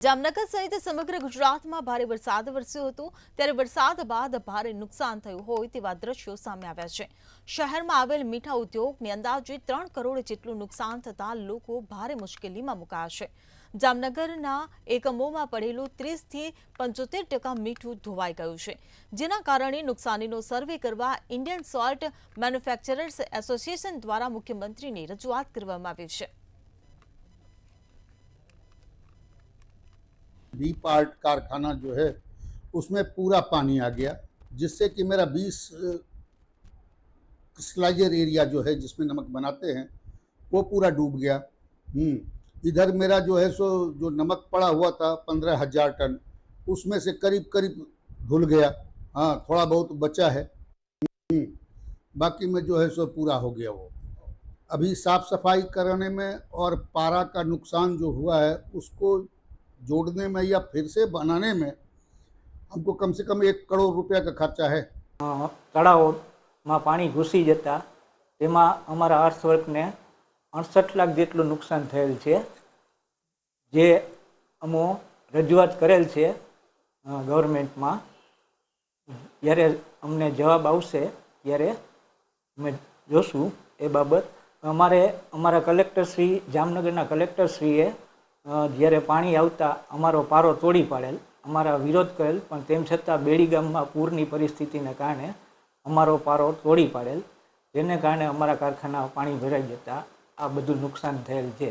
જામનગર સહિત સમગ્ર ગુજરાતમાં ભારે વરસાદ વરસ્યો હતો ત્યારે વરસાદ બાદ ભારે નુકસાન થયું હોય તેવા દ્રશ્યો સામે આવ્યા છે। શહેરમાં આવેલ મીઠા ઉદ્યોગને અંદાજે 3 કરોડ જેટલું નુકસાન થતા લોકો ભારે મુશ્કેલીમાં મુકાયા છે। જામનગરના એકમોમાં પડેલું 30 થી 75% મીઠું ધોવાઈ ગયું છે, જેના કારણે નુકસાનીનો સર્વે કરવા ઇન્ડિયન સોલ્ટ મેન્યુફેક્ચરર્સ એસોસિએશન દ્વારા મુખ્યમંત્રીને રજૂઆત કરવામાં આવી છે। बी पार्ट कारखाना जो है उसमें पूरा पानी आ गया, जिससे कि मेरा 20 क्रिस्टलाइजर एरिया जो है जिसमें नमक बनाते हैं वो पूरा डूब गया। इधर मेरा जो है सो जो नमक पड़ा हुआ था 15,000 टन, उसमें से करीब करीब धुल गया। हाँ, थोड़ा बहुत बचा है, बाकी में जो है सो पूरा हो गया। वो अभी साफ सफाई कराने में और पारा का नुकसान जो हुआ है उसको जोड़ने में या फिर से बनाने में हमको कम से कम 1 करोड़ रुपया का खर्चा है। તળાવમાં પાણી ઘૂસી જતા તેમાં અમારા આર્ટ્સ વર્કને 68 લાખ જેટલું નુકસાન થયેલ છે, જે અમો રજૂઆત કરેલ છે ગવર્મેન્ટમાં। જ્યારે અમને જવાબ આવશે ત્યારે અમે જોશું એ બાબત। અમારા કલેક્ટરશ્રી, જામનગરના કલેક્ટરશ્રીએ જ્યારે પાણી આવતા અમારો પારો તોડી પાડેલ, અમારા વિરોધ કરેલ, પણ તેમ છતાં બેડી ગામમાં પૂરની પરિસ્થિતિને કારણે અમારો પારો તોડી પાડેલ, જેને કારણે અમારા કારખાના પાણી ભરાઈ જતા આ બધું નુકસાન થયેલ છે।